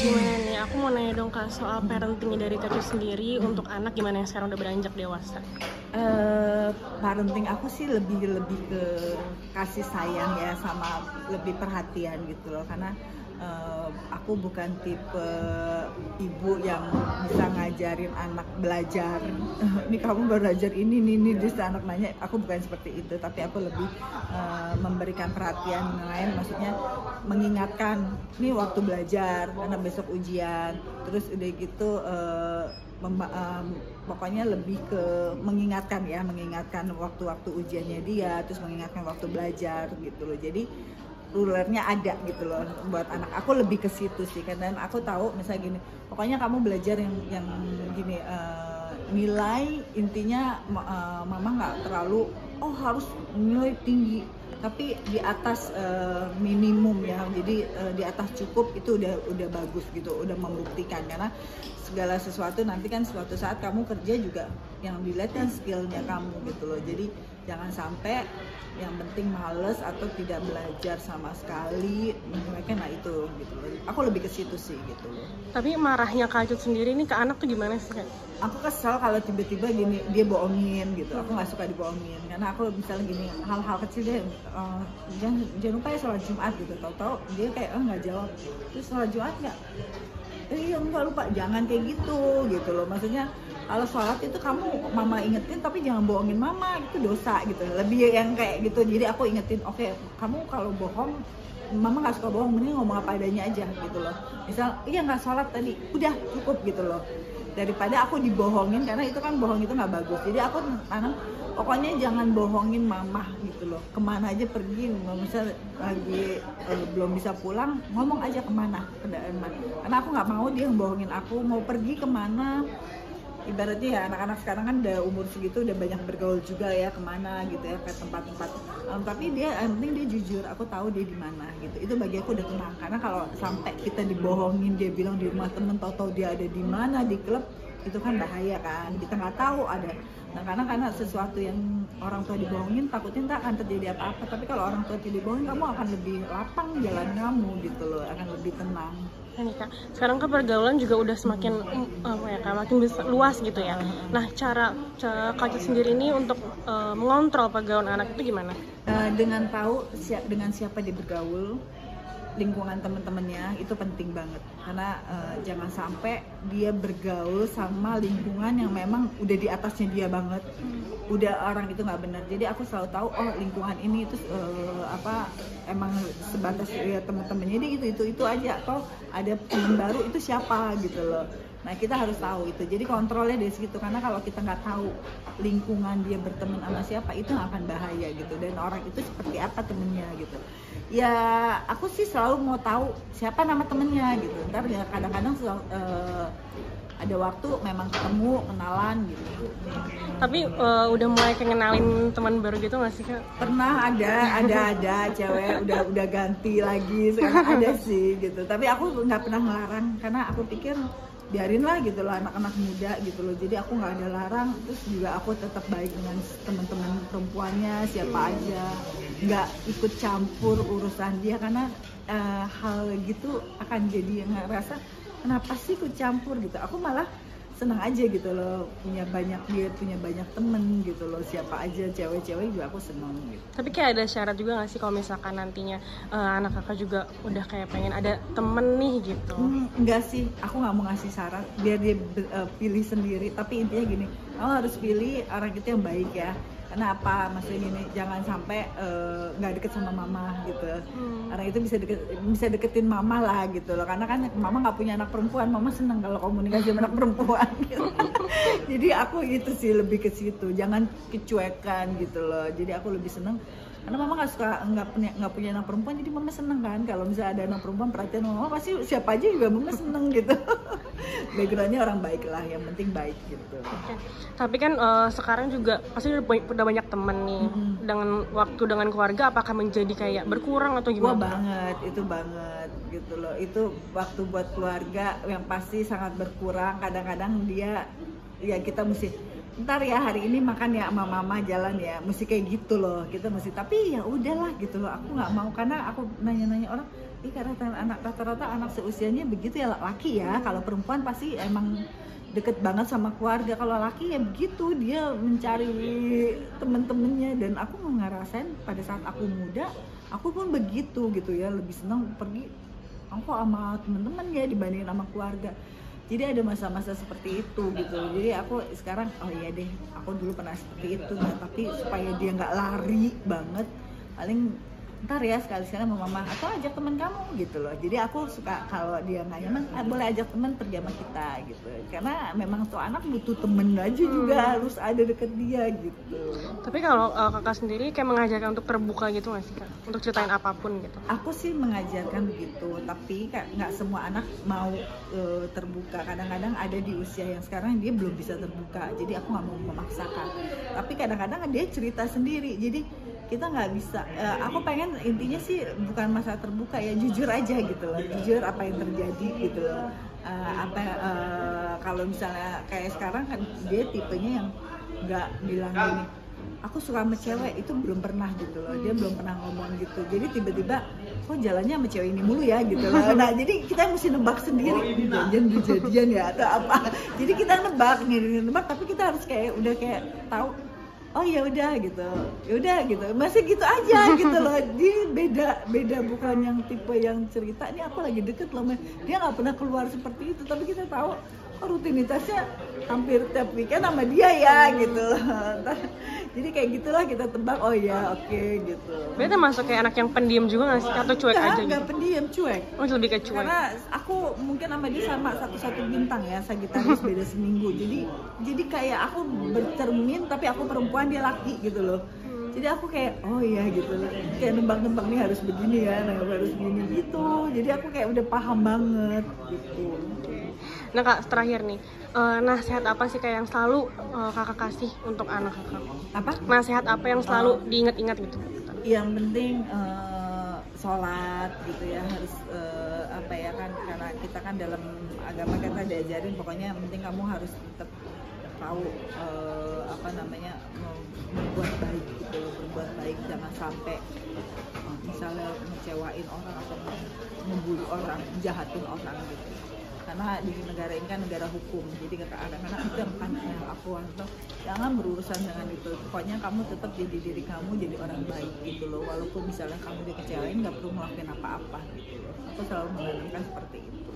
Gimana nih, aku mau nanya dong Kak soal parenting dari Kak sendiri untuk anak gimana yang sekarang udah beranjak dewasa. Parenting aku sih lebih lebih ke kasih sayang ya, sama lebih perhatian gitu loh, karena aku bukan tipe ibu yang bisa ngajarin anak belajar. Ini kamu baru belajar ini terus anak nanya, aku bukan seperti itu, tapi aku lebih memberikan perhatian yang lain, maksudnya mengingatkan ini waktu belajar karena besok ujian, terus udah gitu pokoknya lebih ke mengingatkan ya, mengingatkan waktu-waktu ujiannya dia, terus mengingatkan waktu belajar gitu loh. Jadi rulernya ada gitu loh buat anak. Aku lebih ke situ sih, karena aku tahu misalnya gini, pokoknya kamu belajar yang gini, nilai intinya mama nggak terlalu harus nilai tinggi, tapi di atas minimum ya, jadi di atas cukup itu udah bagus gitu, udah membuktikan. Karena segala sesuatu nanti kan suatu saat kamu kerja juga yang dilihat kan skillnya kamu gitu loh. Jadi jangan sampai yang penting males atau tidak belajar sama sekali, mereka itu gitu loh. Aku lebih ke situ sih gitu loh. Tapi marahnya Kak sendiri nih ke anak tuh gimana sih Kak? Aku kesel kalau tiba-tiba gini dia bohongin gitu. Aku nggak suka dibohongin, karena aku misalnya gini, hal-hal kecil dia jangan lupa ya sholat Jumat gitu, tahu-tahu dia kayak nggak jawab, terus sholat Jumat nggak, iya nggak lupa, jangan kayak gitu loh. Maksudnya kalau sholat itu kamu mama ingetin tapi jangan bohongin mama, itu dosa gitu, lebih yang kayak gitu. Jadi aku ingetin, oke, kamu kalau bohong, mama nggak suka bohong, mending ngomong apa adanya aja gitu loh. Misal iya nggak sholat tadi, udah cukup gitu loh, daripada aku dibohongin, karena itu kan bohong itu nggak bagus. Jadi aku tanam, pokoknya jangan bohongin mama gitu loh. Kemana aja pergi, misal lagi belum bisa pulang, ngomong aja kemana, karena aku nggak mau dia bohongin aku mau pergi kemana. Ibaratnya ya anak-anak sekarang kan udah umur segitu, udah banyak bergaul juga ya, kemana gitu ya, ke tempat-tempat, tapi dia yang penting dia jujur, aku tahu dia di mana gitu. Itu bagi aku udah tenang. Karena kalau sampai kita dibohongin, dia bilang di rumah temen, tahu-tahu dia ada di mana, di klub, itu kan bahaya kan, kita nggak tahu ada. Nah karena sesuatu yang orang tua dibohongin, takutnya tak akan terjadi apa-apa. Tapi kalau orang tua tidak dibohongin, kamu akan lebih lapang jalan kamu gitu loh, akan lebih tenang. Nih Kak, sekarang kan pergaulan juga udah semakin makin luas gitu ya. Nah cara Kak sendiri ini untuk mengontrol pergaulan anak itu gimana? Dengan tahu dengan siapa dia bergaul, lingkungan teman-temannya itu penting banget. Karena jangan sampai dia bergaul sama lingkungan yang memang udah di atasnya dia banget, udah orang itu nggak benar. Jadi aku selalu tahu, lingkungan ini itu emang sebatas ya teman-temannya dia itu aja, atau ada teman baru itu siapa gitu loh. Nah kita harus tahu itu, jadi kontrolnya dari situ. Karena kalau kita nggak tahu lingkungan dia berteman sama siapa, itu akan bahaya gitu, dan orang itu seperti apa temennya gitu. Ya aku sih selalu mau tahu siapa nama temennya gitu. Ntar ya kadang-kadang ada waktu memang ketemu, kenalan gitu. Tapi udah mulai kenalin teman baru gitu nggak sih Kak? Pernah ada cewek udah ganti lagi sekarang ada sih gitu. Tapi aku nggak pernah ngelarang, karena aku pikir biarin lah gitu loh, anak-anak muda gitu loh. Jadi aku nggak ada larang. Terus juga aku tetap baik dengan teman-teman perempuannya siapa aja, nggak ikut campur urusan dia. Karena hal gitu akan jadi ngerasa kenapa sih ikut campur gitu. Aku malah senang aja gitu loh, punya banyak temen gitu loh, siapa aja cewek-cewek juga aku senang gitu. Tapi kayak ada syarat juga nggak sih kalau misalkan nantinya anak kakak juga udah kayak pengen ada temen nih gitu? Enggak sih, aku nggak mau ngasih syarat, biar dia pilih sendiri. Tapi intinya gini, kamu harus pilih orang itu yang baik ya. Karena apa? Maksudnya gini, jangan sampai nggak deket sama mama gitu. Karena itu bisa deketin mama lah gitu loh. Karena kan mama nggak punya anak perempuan, mama seneng kalau komunikasi sama anak perempuan gitu. Jadi aku itu sih lebih ke situ, jangan kecuekan gitu loh. Jadi aku lebih seneng, karena mama nggak punya anak perempuan, jadi mama seneng kan kalau misalnya ada anak perempuan perhatian mama, pasti siapa aja juga mama seneng gitu. Backgroundnya orang baik lah, yang penting baik gitu. Okay. Tapi kan sekarang juga pasti udah banyak temen nih. Dengan waktu dengan keluarga apakah menjadi kayak berkurang atau gimana? Wah itu banget gitu loh. Itu waktu buat keluarga yang pasti sangat berkurang. Kadang-kadang dia ya kita mesti ntar ya hari ini makan ya sama mama jalan ya, mesti kayak gitu loh, kita mesti. Tapi ya udahlah gitu loh, aku nggak mau. Karena aku nanya-nanya orang, karena rata-rata anak seusianya begitu ya, laki ya. Kalau perempuan pasti emang deket banget sama keluarga. Kalau laki ya begitu, dia mencari temen-temennya. Dan aku ngerasain pada saat aku muda, aku pun begitu gitu ya, lebih senang pergi aku sama temen-temen ya dibandingin sama keluarga. Jadi ada masa-masa seperti itu gitu. Jadi aku sekarang, oh iya deh, aku dulu pernah seperti itu. Nah, tapi supaya dia nggak lari banget, paling ntar ya sekali-sekali sama mama atau ajak teman kamu gitu loh. Jadi aku suka kalau dia nggak nyaman, boleh ajak teman pergi sama kita gitu. Karena memang tuh anak butuh temen aja juga, harus ada deket dia gitu. Tapi kalau kakak sendiri kayak mengajarkan untuk terbuka gitu nggak sih kak? Untuk ceritain apapun gitu? Aku sih mengajarkan begitu, tapi nggak semua anak mau terbuka. Kadang-kadang ada di usia yang sekarang dia belum bisa terbuka, jadi aku nggak mau memaksakan. Tapi kadang-kadang dia cerita sendiri, jadi kita nggak bisa. Aku pengen intinya sih bukan masalah terbuka ya, jujur aja gitu loh, jujur apa yang terjadi gitu loh. Kalau misalnya kayak sekarang kan dia tipenya yang nggak bilang gini, aku suka sama cewek, itu belum pernah gitu loh, dia belum pernah ngomong gitu. Jadi tiba-tiba kok jalannya sama cewek ini mulu ya gitu loh. Nah jadi kita mesti nebak sendiri, jangan kejadian ya atau apa. Jadi kita nebak tapi kita harus kayak udah kayak tahu, oh ya udah gitu, masih gitu aja gitu loh. Dia beda bukan yang tipe yang cerita ini aku lagi deket loh, dia nggak pernah keluar seperti itu, tapi kita tahu rutinitasnya hampir tiap weekend sama dia ya gitu loh. Jadi kayak gitulah kita tebak, oh ya oke gitu. Berarti masuk kayak anak yang pendiam juga nggak sih? Atau cuek aja gitu? Nggak pendiam, cuek. Oh lebih ke cuek. Karena aku mungkin sama dia sama satu bintang ya, Sagittarius beda seminggu. Jadi kayak aku bercermin tapi aku perempuan, dia laki gitu loh. Jadi aku kayak oh iya gitu loh, kayak nembak-nembak nih harus begini ya, harus begini gitu. Jadi aku kayak udah paham banget gitu. Nah kak, terakhir nih, nasihat apa sih kayak yang selalu kakak kasih untuk anak kakak? Apa? Nasihat apa yang selalu diingat-ingat gitu? Yang penting sholat gitu ya, harus apa ya kan, karena kita kan dalam agama kita diajarin pokoknya yang penting kamu harus tetap tahu apa namanya, berbuat baik gitu, berbuat baik, jangan sampai misalnya mengecewain orang atau membuli orang, jahatin orang gitu. Karena di negara ini kan negara hukum, jadi kadang-kadang itu yang kan aku atau jangan berurusan dengan itu. Pokoknya kamu tetap jadi diri kamu, jadi orang baik gitu loh. Walaupun misalnya kamu dikecewain, nggak perlu ngelakuin apa-apa gitu loh. Aku selalu menanamkan seperti itu.